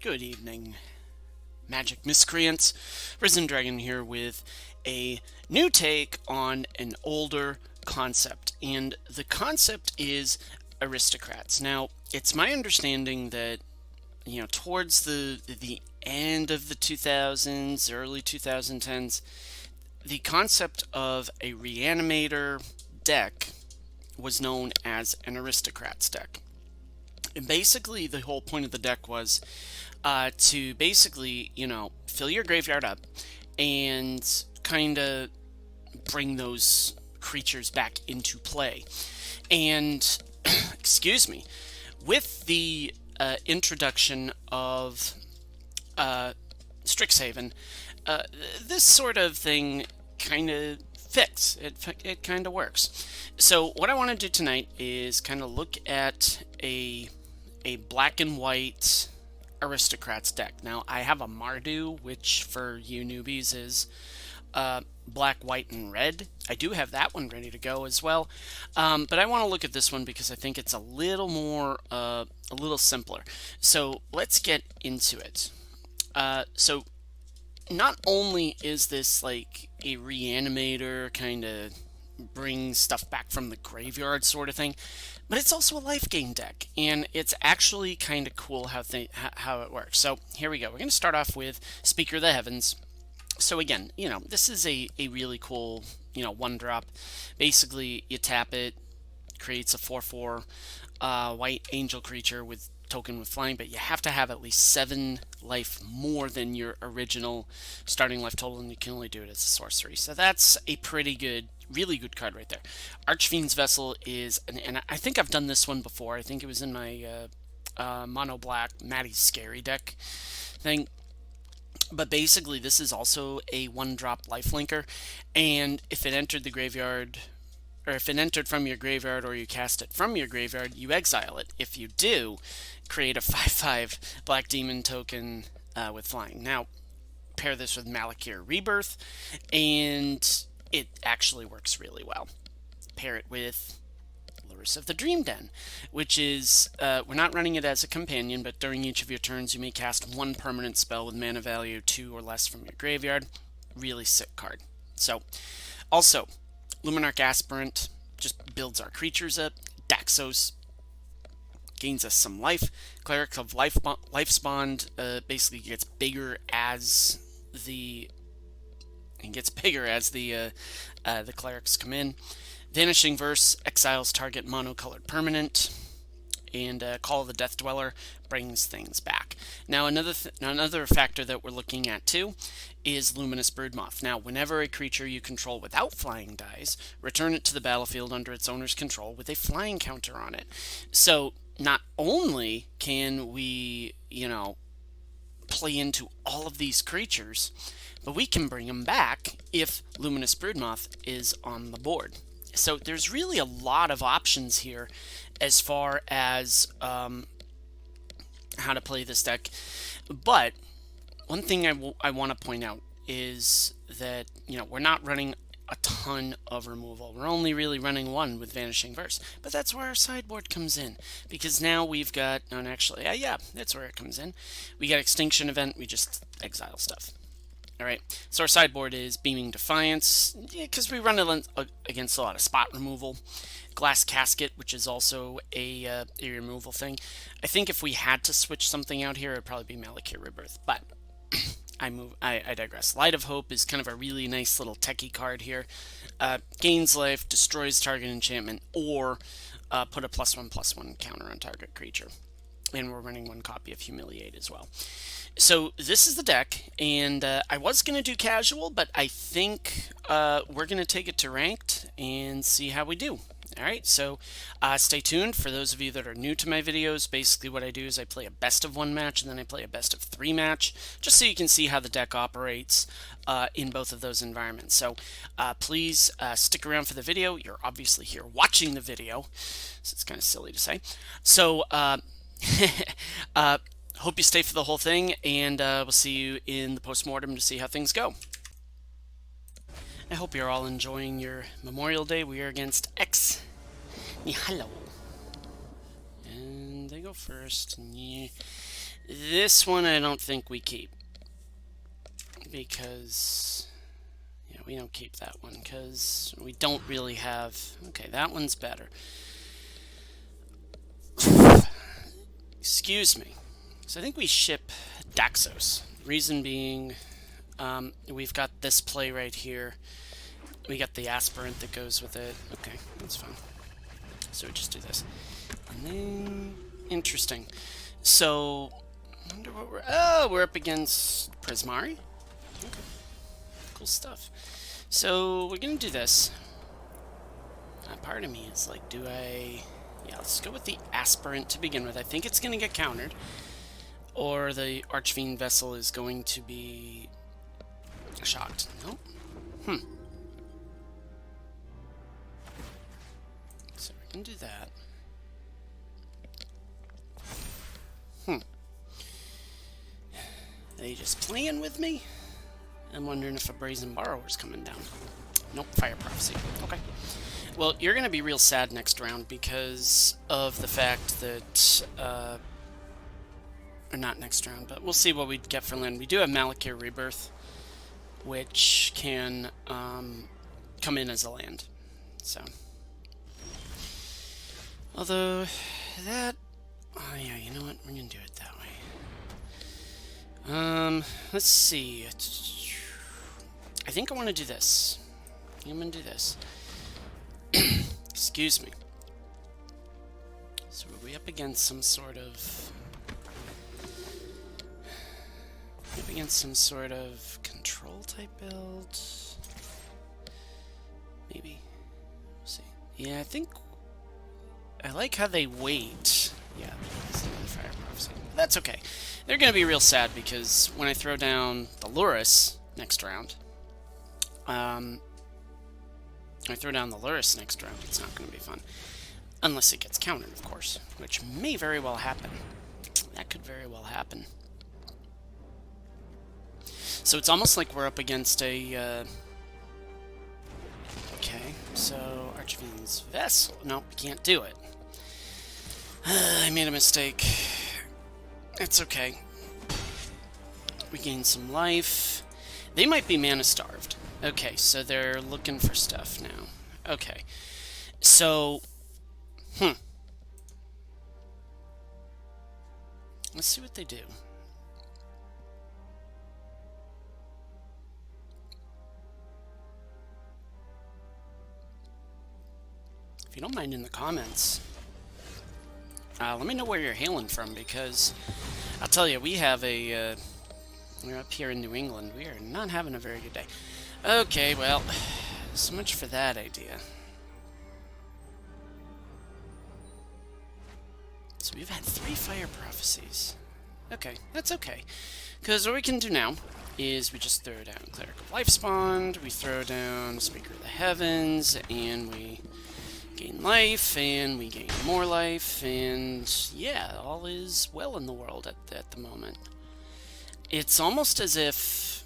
Good evening, Magic Miscreants. Risen Dragon here with a new take on an older concept, and the concept is aristocrats. Now, it's my understanding that towards the end of the 2000s, early 2010s, the concept of a reanimator deck was known as an aristocrats deck. And basically, the whole point of the deck was to basically, fill your graveyard up and kind of bring those creatures back into play. And, excuse me, with the introduction of Strixhaven, this sort of thing kind of fits. It kind of works. So what I want to do tonight is kind of look at a black and white Aristocrats deck. Now, I have a Mardu, which for you newbies is black, white, and red. I do have that one ready to go as well. But I want to look at this one because I think it's a little more, a little simpler. So let's get into it. So not only is this like a reanimator kind of bring stuff back from the graveyard sort of thing, but it's also a life gain deck, and it's actually kind of cool how it works. So here we go. We're going to start off with Speaker of the Heavens. So again, this is a really cool, one drop. Basically, you tap it, creates a 4/4 white angel creature with token with flying, but you have to have at least 7 life more than your original starting life total, and you can only do it as a sorcery. So that's a pretty good, really good card right there. Archfiend's Vessel is, and I think I've done this one before. I think it was in my mono black Maddie's Scary deck thing. But basically, this is also a 1-drop lifelinker, and if it entered the graveyard, or if it entered from your graveyard or you cast it from your graveyard, you exile it. If you do, create a 5/5 Black Demon token with flying. Now, pair this with Malakir Rebirth, and it actually works really well. Pair it with Lurrus of the Dream Den, which is, we're not running it as a companion, but during each of your turns you may cast 1 permanent spell with mana value 2 or less from your graveyard. Really sick card. So, also, Luminarch Aspirant just builds our creatures up. Daxos gains us some life. Cleric of Lifespawn basically gets bigger as the clerics come in. Vanishing Verse exiles target monocolored permanent, and Call of the Death Dweller brings things back. Now, another factor that we're looking at too is Luminous Broodmoth. Now, whenever a creature you control without flying dies, return it to the battlefield under its owner's control with a flying counter on it. So, not only can we, play into all of these creatures, but we can bring them back if Luminous Broodmoth is on the board. So there's really a lot of options here as far as how to play this deck. But one thing I want to point out is that, we're not running a ton of removal. We're only really running 1 with Vanishing Verse. But that's where our sideboard comes in. Because now we've got, yeah, that's where it comes in. We got Extinction Event, we just exile stuff. Alright, so our sideboard is Beaming Defiance, because we run it against a lot of spot removal. Glass Casket, which is also a removal thing. I think if we had to switch something out here, it would probably be Malakir Rebirth, but I digress. Light of Hope is kind of a really nice little techie card here. Gains life, destroys target enchantment, or put a +1/+1 counter on target creature. And we're running 1 copy of Humiliate as well. So this is the deck, and I was going to do casual, but I think we're going to take it to ranked and see how we do. Alright, so stay tuned. For those of you that are new to my videos, basically what I do is I play a best of 1 match, and then I play a best of 3 match, just so you can see how the deck operates in both of those environments. So please stick around for the video. You're obviously here watching the video, so it's kind of silly to say. So hope you stay for the whole thing, and we'll see you in the postmortem to see how things go. I hope you're all enjoying your Memorial Day. We are against X Nihalo. And they go first. This one I don't think we keep. Because... yeah, we don't keep that one, because we don't really have... okay, that one's better. Excuse me. So I think we ship Daxos. Reason being, we've got this play right here. We got the aspirant that goes with it. Okay, that's fine. So we just do this. And then... interesting. So... I wonder what we're... oh, we're up against Prismari? Okay. Cool stuff. So, we're gonna do this. Part of me is like, do I... yeah, let's go with the aspirant to begin with. I think it's gonna get countered. Or the Archfiend Vessel is going to be... shocked. Nope. So we can do that. Are they just playing with me? I'm wondering if a Brazen Borrower's coming down. Nope, Fire Prophecy. Okay. Well, you're going to be real sad next round because of the fact that... or not next round, but we'll see what we get for land. We do have Malakir Rebirth, which can come in as a land. So... although, that... oh yeah, you know what? We're going to do it that way. Let's see. I think I want to do this. I'm going to do this. Excuse me. So are we up against some sort of... up against some sort of control type build? Maybe. We'll see. Yeah, I think... I like how they wait. Yeah, that's another Fire Prophecy. That's okay. They're going to be real sad because when I throw down the Lurrus next round, it's not going to be fun. Unless it gets countered, of course, which may very well happen. That could very well happen. So it's almost like we're up against a... okay, so Archfiend's Vessel. Nope, can't do it. I made a mistake. It's okay. We gain some life. They might be mana starved. Okay, so they're looking for stuff now. Okay. So... let's see what they do. If you don't mind in the comments, let me know where you're hailing from, because I'll tell you, we have a... we're up here in New England. We are not having a very good day. Okay, well, so much for that idea. So we've had 3 Fire Prophecies. Okay, that's okay. Because what we can do now is we just throw down Cleric of Lifespawn, we throw down Speaker of the Heavens, and we gain life, and we gain more life, and yeah, all is well in the world at the moment. It's almost as if...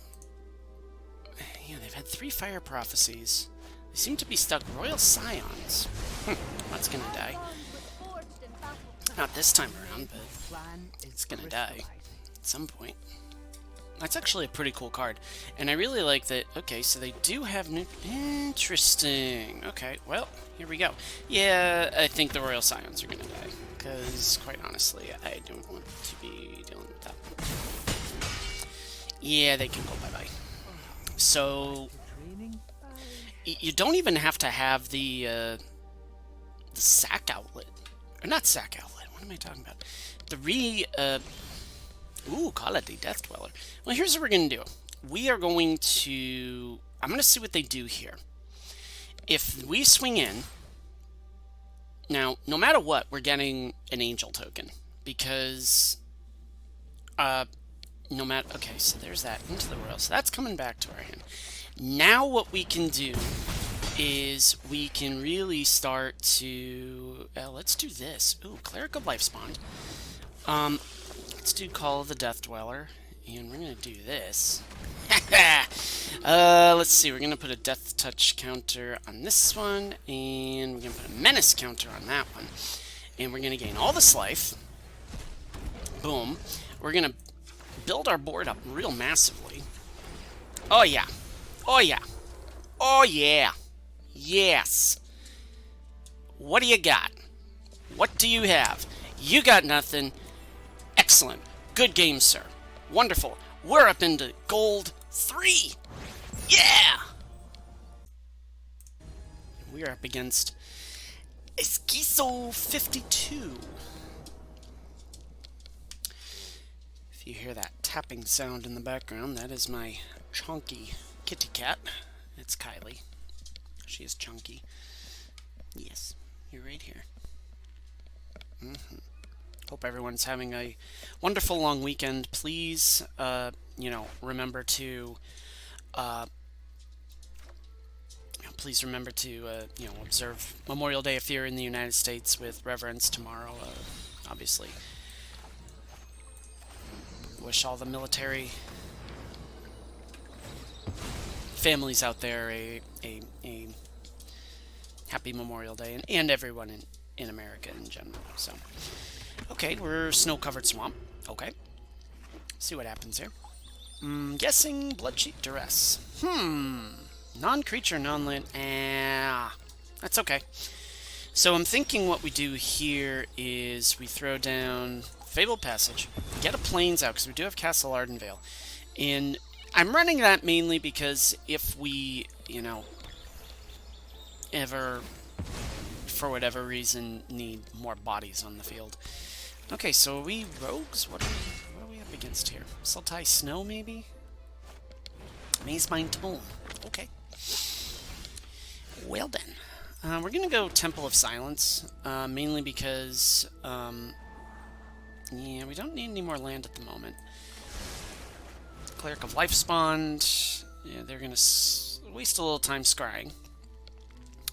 yeah, they've had 3 Fire Prophecies. They seem to be stuck. Royal Scions. That's gonna die. Not this time around, but it's gonna die at some point. That's actually a pretty cool card. And I really like that... okay, so they do have new... interesting. Okay, well, here we go. Yeah, I think the Royal Scions are gonna die. Because, quite honestly, I don't want to be dealing with that. Yeah, they can go bye-bye. So... you don't even have to have the sack outlet. Or not sack outlet. What am I talking about? The ooh, call it the Death Dweller. Well, here's what we're going to do. We are going to... I'm going to see what they do here. If we swing in... now, no matter what, we're getting an Angel token. Because... no matter... okay, so there's that into the Royal. So that's coming back to our hand. Now what we can do is we can really start to... let's do this. Ooh, Cleric of Lifespawn. Let's do Call of the Death Dweller. And we're going to do this. Let's see. We're going to put a Death Touch counter on this one. And we're going to put a Menace counter on that one. And we're going to gain all this life. Boom. We're going to build our board up real massively. Oh, yeah. Oh, yeah. Oh, yeah. Yes. What do you got? What do you have? You got nothing. Excellent. Good game, sir. Wonderful. We're up into gold 3. Yeah! We're up against Esquizo 52. If you hear that tapping sound in the background, that is my chunky kitty cat. It's Kylie. She is chunky. Yes, you're right here. Hope everyone's having a wonderful long weekend. Please, remember to, observe Memorial Day if you're in the United States with reverence tomorrow. Obviously, wish all the military families out there a happy Memorial Day, and everyone in America in general. So, okay, we're snow-covered swamp. Okay, see what happens here. Guessing Bloodcheat Duress. Non-creature, non-land. That's okay. So I'm thinking what we do here is we throw down Fabled Passage, get a Plains out, because we do have Castle Ardenvale. And I'm running that mainly because if we, ever, for whatever reason, need more bodies on the field. Okay, so are we rogues? What are we up against here? Sultai Snow, maybe? Maze Mine Tome. Okay. Well then. We're going to go Temple of Silence, mainly because, we don't need any more land at the moment. Cleric of Life spawned. Yeah, they're going to waste a little time scrying,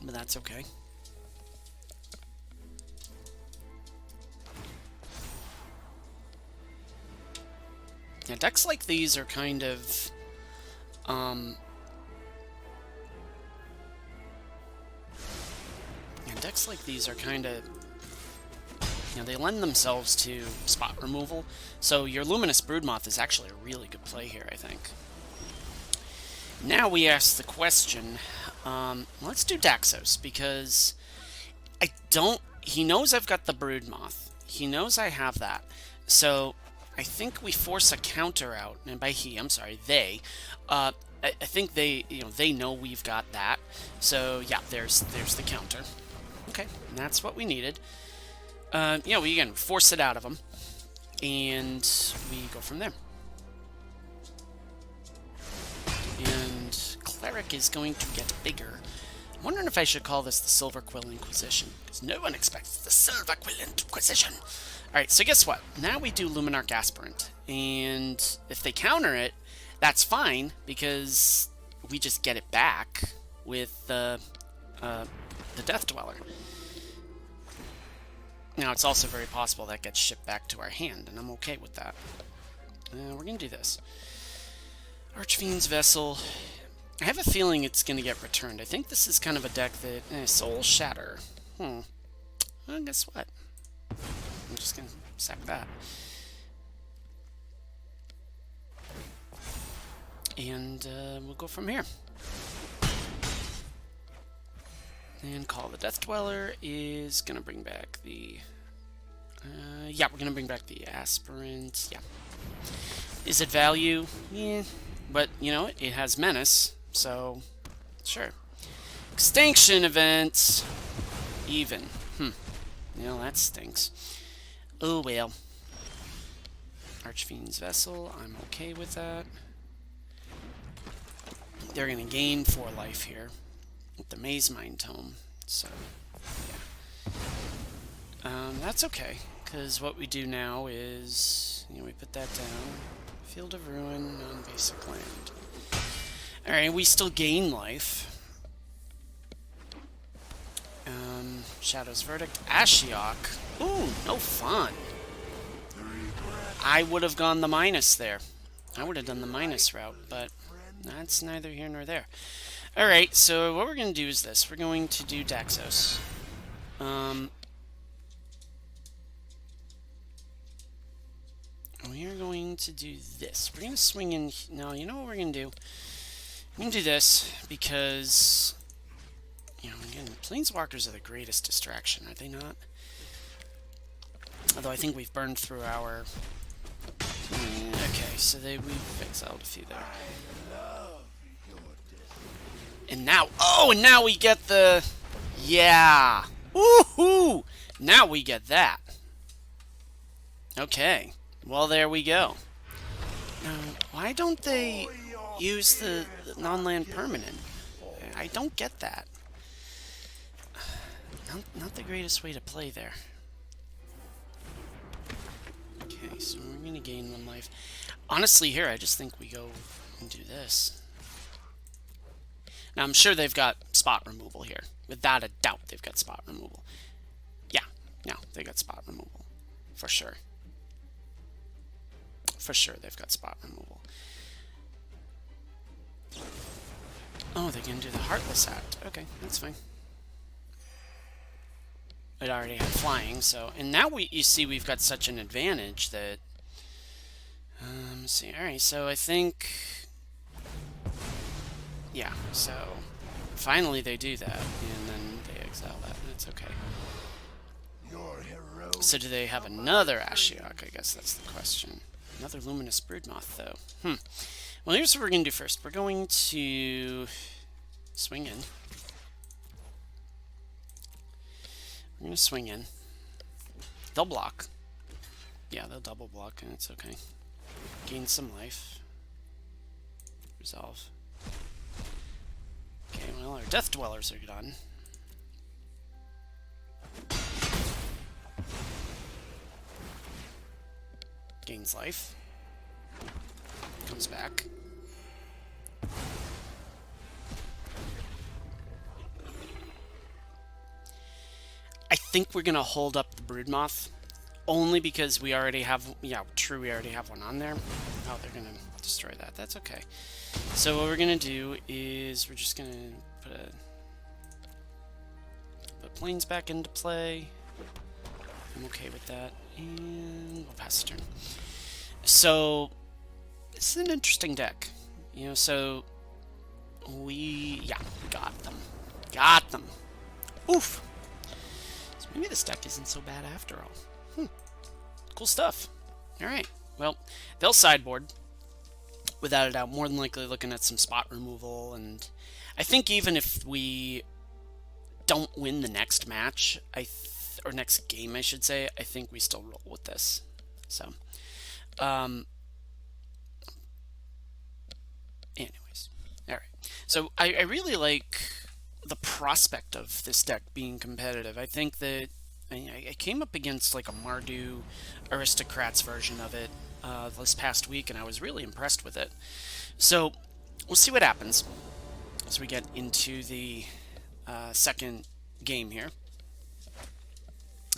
but that's okay. Yeah, decks like these are kind of, they lend themselves to spot removal. So your Luminous Broodmoth is actually a really good play here, I think. Now we ask the question, let's do Daxos, because he knows I've got the Broodmoth. He knows I have that. So I think we force a counter out, and by he, I'm sorry, they. I think they know we've got that. So yeah, there's the counter. Okay, and that's what we needed. We again force it out of them, and we go from there. And Cleric is going to get bigger. I'm wondering if I should call this the Silverquill Inquisition, because no one expects the Silverquill Inquisition. Alright, so guess what? Now we do Luminarch Aspirant, and if they counter it, that's fine, because we just get it back with the Death Dweller. Now, it's also very possible that gets shipped back to our hand, and I'm okay with that. We're going to do this. Archfiend's Vessel. I have a feeling it's going to get returned. I think this is kind of a deck that... Soul Shatter. Well, guess what? I'm just going to sack that. And we'll go from here. And Call the Death Dweller is going to bring back the... we're going to bring back the Aspirant. Yeah. Is it value? Yeah. But, it has Menace, so sure. Extinction Event. Even. That stinks. Oh, well. Archfiend's Vessel. I'm okay with that. They're going to gain 4 life here with the Maze Mine Tome, so yeah. That's okay, because what we do now is, we put that down. Field of Ruin, non-basic land. Alright, we still gain life. Shadow's Verdict, Ashiok. Ooh, no fun. I would have gone the minus there. I would have done the minus route, but that's neither here nor there. Alright, so what we're going to do is this. We're going to do Daxos. we are going to do this. We're going to swing in. No, you know what we're going to do? We're going to do this because, you know, again, planeswalkers are the greatest distraction, are they not? Although I think we've burned through our... Okay, so we've exiled a few there. And now... Oh, and now we get the... Yeah! Woohoo! Now we get that. Okay. Well, there we go. Now, why don't they use the non-land permanent? I don't get that. Not the greatest way to play there. Okay, so we're going to gain 1 life. Honestly, here, I just think we go and do this. Now, I'm sure they've got spot removal here. Without a doubt, they've got spot removal. Yeah, no, they got spot removal. For sure. For sure, they've got spot removal. Oh, they're going to do the Heartless Act. Okay, that's fine. It already had flying, so... And now you see we've got such an advantage that... let's see, alright, so I think... Yeah, so... Finally they do that, and then they exile that, and it's okay. So do they have another Ashiok? I guess that's the question. Another Luminous Broodmoth, though. Well, here's what we're going to do first. We're going to swing in. We're going to swing in. They'll block. Yeah, they'll double block, and it's okay. Gain some life. Resolve. Okay, well, our Death Dwellers are done. Gains life. Comes back. I think we're going to hold up the Broodmoth. Only because we already have... Yeah, true, we already have one on there. Oh, they're going to destroy that. That's okay. So what we're going to do is we're just going to put planes back into play. I'm okay with that. And we'll pass the turn. So, this is an interesting deck. You know, so we got them. Got them. Oof. So maybe this deck isn't so bad after all. Cool stuff. Alright. Well, they'll sideboard. Without a doubt, more than likely looking at some spot removal, and I think even if we don't win the next match, or next game, I should say, I think we still roll with this. So, anyways, all right. So I really like the prospect of this deck being competitive. I think that I came up against like a Mardu Aristocrats version of it this past week, and I was really impressed with it. So we'll see what happens as we get into the second game here.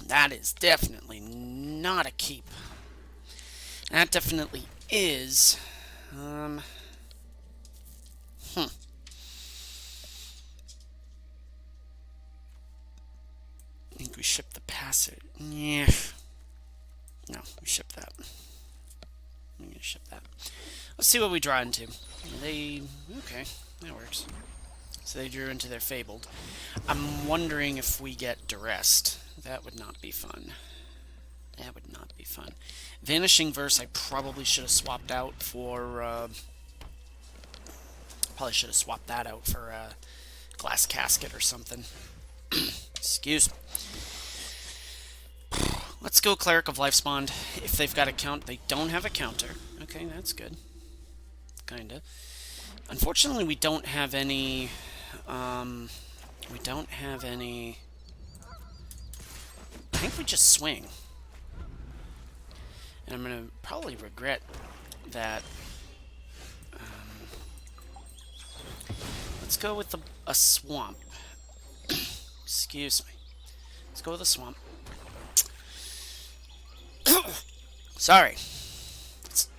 That is definitely not a keep. That definitely is. I think we ship the passage. Yeah. No, we ship that. I'm going to ship that. Let's see what we draw into. Okay, that works. So they drew into their Fabled. I'm wondering if we get Duressed. That would not be fun. That would not be fun. Vanishing Verse, I probably should have swapped out for... probably should have swapped that out for Glass Casket or something. Excuse me. Let's go Cleric of Lifespond. If they've got a count, they don't have a counter. Okay, that's good. Kinda. Unfortunately, we don't have any... we don't have any... I think we just swing. And I'm going to probably regret that. Let's go with a swamp. Excuse me. Let's go with a swamp. Sorry. Let's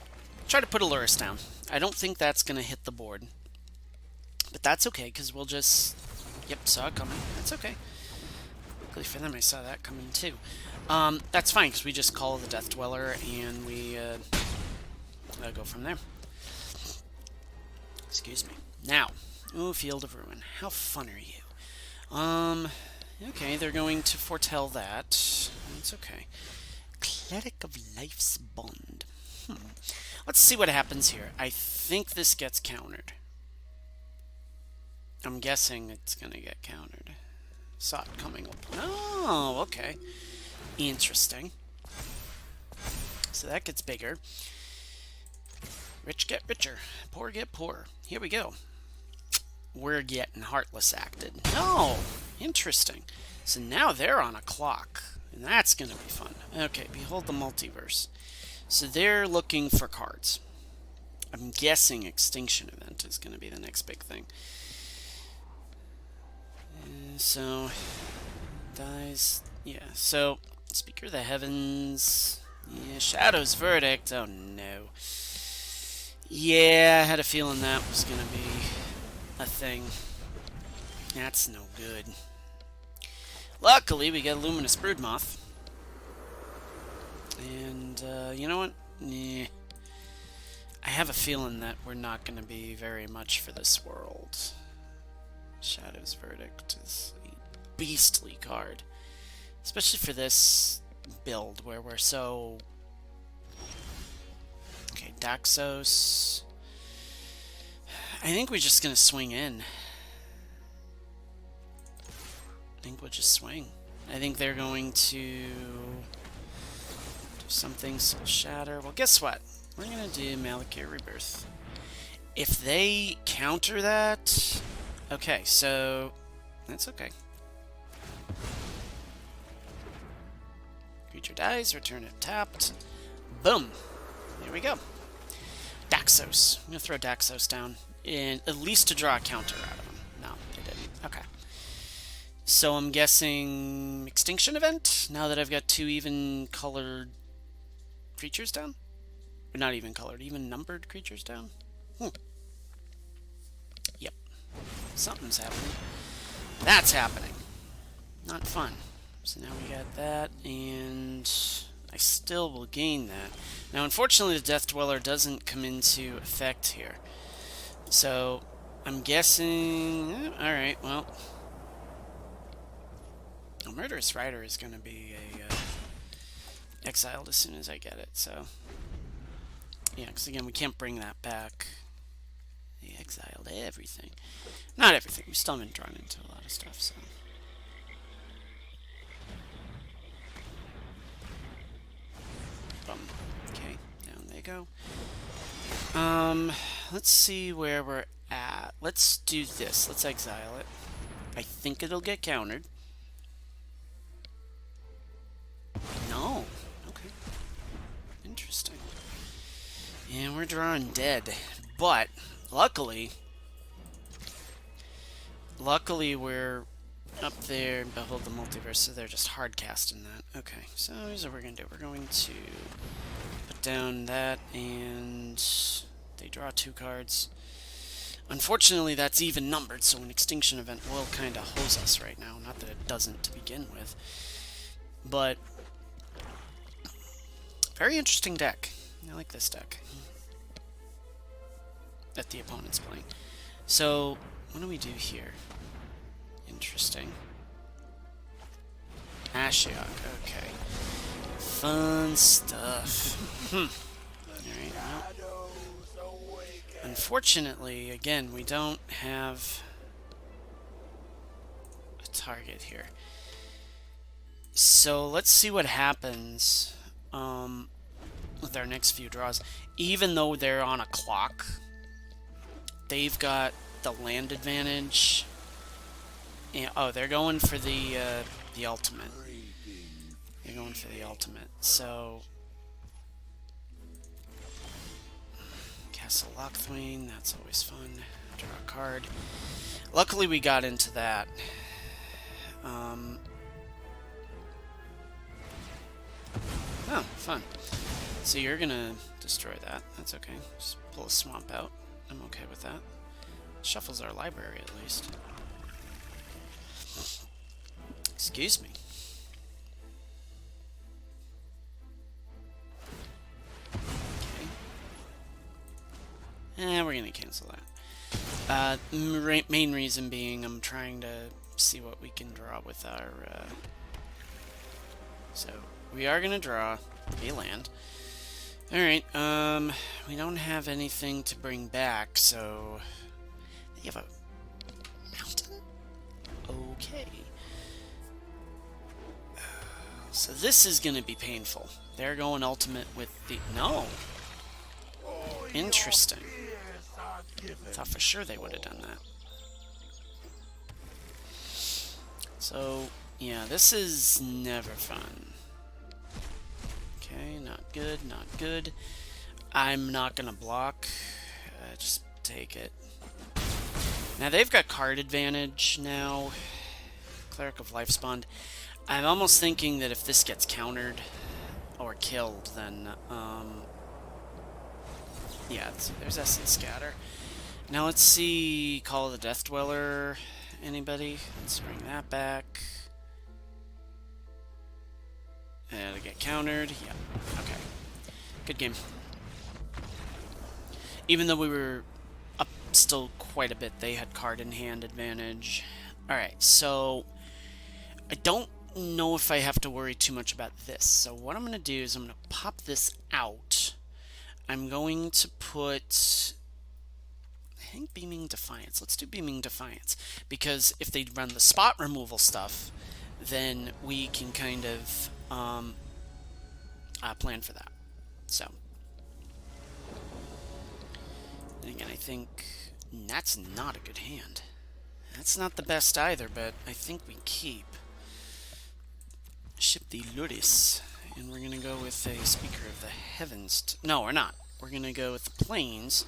try to put a Luris down. I don't think that's going to hit the board. But that's okay, because we'll just... Yep, saw it coming. That's okay. Luckily for them, I saw that coming too. That's fine, because we just call the Death Dweller, and we go from there. Excuse me. Now, ooh, Field of Ruin. How fun are you? Okay, they're going to foretell that. It's okay. Cleric of Life's Bond. Let's see what happens here. I think this gets countered. I'm guessing it's going to get countered. Saw it coming. Oh, okay. Interesting. So that gets bigger. Rich get richer. Poor get poorer. Here we go. We're getting Heartless acted. No! Interesting. So now they're on a clock. And that's going to be fun. Okay, Behold the Multiverse. So they're looking for cards. I'm guessing Extinction Event is going to be the next big thing. So, dies. Yeah, so, Speaker of the Heavens. Yeah, Shadow's Verdict. Oh no. Yeah, I had a feeling that was going to be a thing. That's no good. Luckily, we got Luminous Broodmoth. And, you know what? Yeah. I have a feeling that we're not going to be very much for this world. Shadow's Verdict is a beastly card. Especially for this build where we're so... Okay, Daxos. I think we're just going to swing in. I think we'll just swing. I think they're going to do something, Soul Shatter. Well, guess what? We're going to do Malachir Rebirth. If they counter that... Okay, so... That's okay. Creature dies, return it tapped. Boom! There we go. Daxos. I'm going to throw Daxos down. At least to draw a counter out of him. No, they didn't. Okay. So I'm guessing Extinction Event, now that I've got two even colored creatures down? Or not even colored, even numbered creatures down? Yep. Something's happening. That's happening. Not fun. So now we got that, and I still will gain that. Now, unfortunately, the Death Dweller doesn't come into effect here. So, I'm guessing... Alright, well... A Murderous Rider is going to be exiled as soon as I get it, so... Yeah, because again, we can't bring that back. They exiled everything. Not everything, we still haven't drawn into a lot of stuff, so... Boom. Okay, down they go. Let's see where we're at. Let's do this. Let's exile it. I think it'll get countered. No. Okay. Interesting. And we're drawing dead. But, luckily we're up there and Behold the Multiverse, so they're just hard casting that. Okay, so here's what we're going to do. We're going to put down that, and they draw two cards. Unfortunately, that's even numbered, so an Extinction Event will kind of hose us right now. Not that it doesn't to begin with. But, very interesting deck. I like this deck that the opponent's playing. So, what do we do here? Interesting. Ashiok, okay. Fun stuff. Alright, well. Unfortunately, again, we don't have a target here. So let's see what happens with our next few draws. Even though they're on a clock, they've got the land advantage. And, oh, they're going for the ultimate. They're going for the ultimate. So, Castle Lochthwain, that's always fun. Draw a card. Luckily, we got into that. Oh, fun. So you're gonna destroy that. That's okay. Just pull a swamp out. I'm okay with that. Shuffles our library, at least. Excuse me. Main reason being I'm trying to see what we can draw with our... So, we are going to draw a land. Alright, we don't have anything to bring back, so... You have a mountain? Okay. So this is going to be painful. They're going ultimate with the... No! Interesting. Thought for sure they would have done that. So, yeah, this is never fun. Okay, not good, not good. I'm not gonna block. Just take it. Now, they've got card advantage now. Cleric of Lifespawn. I'm almost thinking that if this gets countered or killed, then, yeah, there's Essence Scatter. Now let's see, Call of the Death Dweller. Anybody? Let's bring that back. And to get countered. Yeah, okay. Good game. Even though we were up still quite a bit, they had card in hand advantage. Alright, so I don't know if I have to worry too much about this. So what I'm going to do is I'm going to pop this out. I'm going to put... I think Beaming Defiance. Let's do Beaming Defiance. Because if they run the spot removal stuff, then we can kind of plan for that. So. And again, I think that's not a good hand. That's not the best either, but I think we keep. Ship the Luris. And we're going to go with a Speaker of the Heavens. No, we're not. We're going to go with the Plains.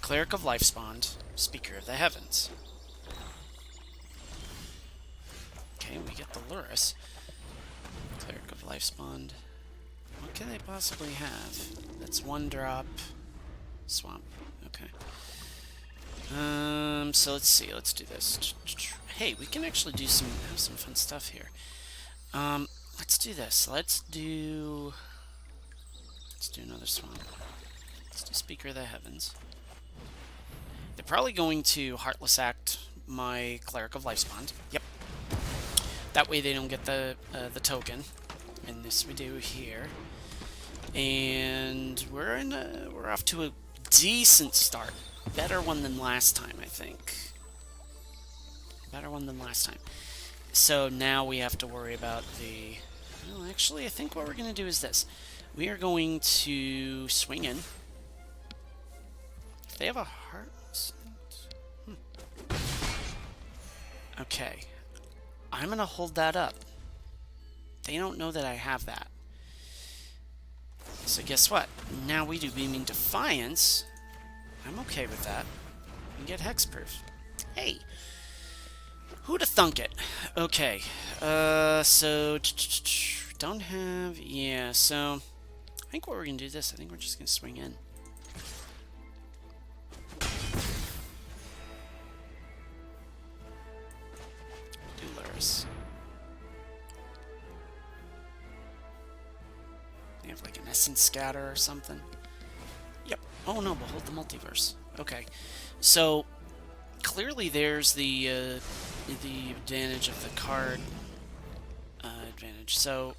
Cleric of Lifespawn, Speaker of the Heavens. Okay, we get the Luris. Cleric of Lifespawn. What can they possibly have? That's one drop. Swamp. Okay. So let's see. Let's do this. Hey, we can actually do have some fun stuff here. Let's do this. Let's do another swamp. Let's do Speaker of the Heavens. They're probably going to Heartless Act my Cleric of Lifespawn. Yep. That way they don't get the token. And this we do here. And we're off to a decent start. Better one than last time, I think. Better one than last time. So now we have to worry about the... Well, actually, I think what we're going to do is this. We are going to swing in. If they have a heart... Okay. I'm going to hold that up. They don't know that I have that. So guess what? Now we do Beaming Defiance. I'm okay with that. And get Hexproof. Hey! Who'da thunk it? Okay. So... Don't have... Yeah, so... I think what we're going to do is this. I think we're just going to swing in. Do Luris. They have like an Essence Scatter or something. Yep. Oh no, Behold the Multiverse. Okay. So, clearly there's the advantage of the card advantage. So,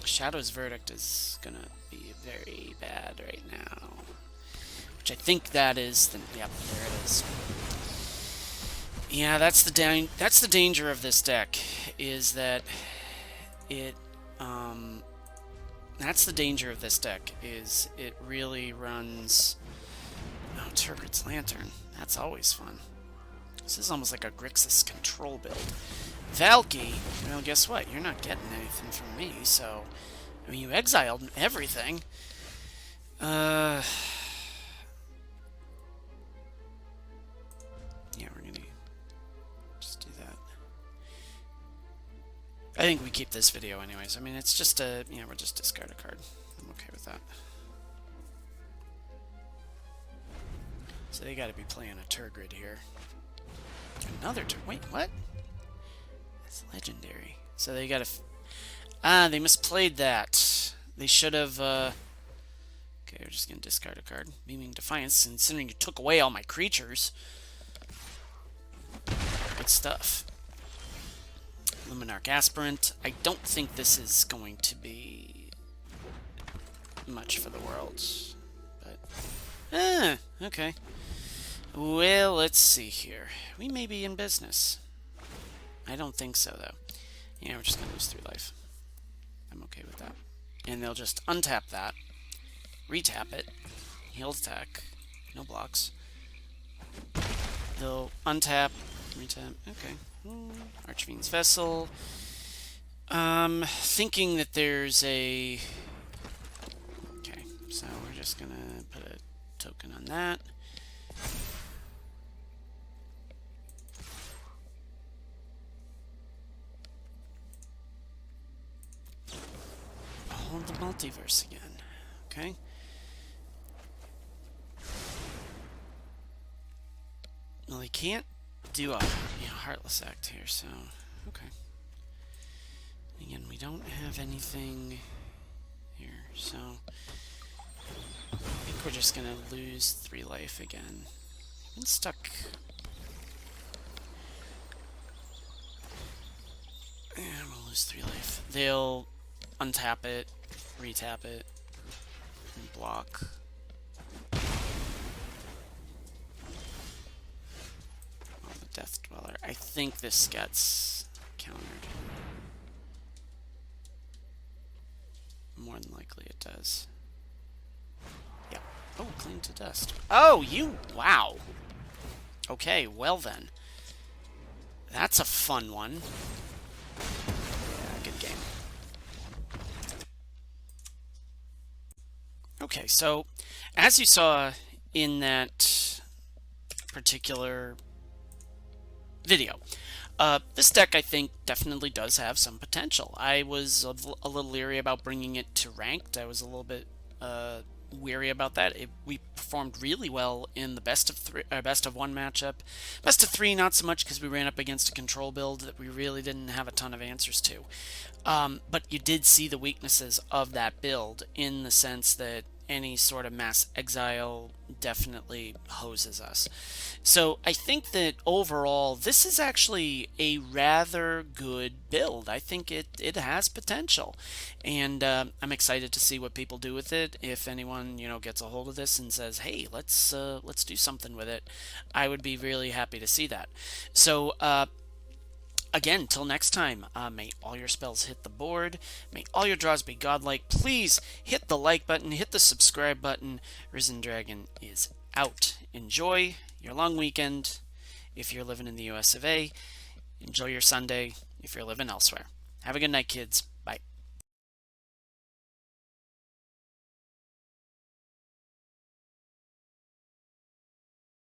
Shadow's Verdict is gonna be very bad right now. Which I think that is the... Yep, there it is. Yeah, that's the danger of this deck, is that it... That's the danger of this deck, is it really runs... Oh, Turgid's Lantern. That's always fun. This is almost like a Grixis control build. Valky, well, guess what? You're not getting anything from me, so... I mean, you exiled everything. Yeah, we're gonna just do that. I think we keep this video anyways. I mean, it's just a... Yeah, we'll just discard a card. I'm okay with that. So they gotta be playing a Turgid here. Another Wait, what? That's legendary. So they gotta... they misplayed that. They should have, Okay, we're just going to discard a card. Beaming Defiance, considering you took away all my creatures. Good stuff. Luminarch Aspirant. I don't think this is going to be much for the world. But, okay. Well, let's see here. We may be in business. I don't think so, though. Yeah, we're just going to lose 3 life. I'm okay with that. And they'll just untap that, retap it, heal attack, no blocks. They'll untap, retap, okay. Archfiend's Vessel. Thinking that there's a... Okay, so we're just going to put a token on that. Hold the multiverse again. Okay. Well, he can't do a Heartless Act here, so okay. Again, we don't have anything here, so I think we're just gonna lose 3 life again. I'm stuck. And we'll lose 3 life. They'll untap it, retap it, and block. Oh, the Death Dweller. I think this gets countered. More than likely it does. Yep. Oh, clean to dust. Oh, you! Wow! Okay, well then. That's a fun one. Yeah, good game. Okay, so as you saw in that particular video, this deck I think definitely does have some potential. I was a little leery about bringing it to ranked. I was a little bit weary about that. We performed really well in the best of 1 matchup. Best of 3 not so much because we ran up against a control build that we really didn't have a ton of answers to. But you did see the weaknesses of that build in the sense that any sort of mass exile definitely hoses us. So I think that overall this is actually a rather good build. I think it has potential, and I'm excited to see what people do with it. If anyone gets a hold of this and says, "Hey, let's do something with it," I would be really happy to see that. So again, till next time, may all your spells hit the board. May all your draws be godlike. Please hit the like button, hit the subscribe button. Risen Dragon is out. Enjoy your long weekend if you're living in the US of A. Enjoy your Sunday if you're living elsewhere. Have a good night, kids.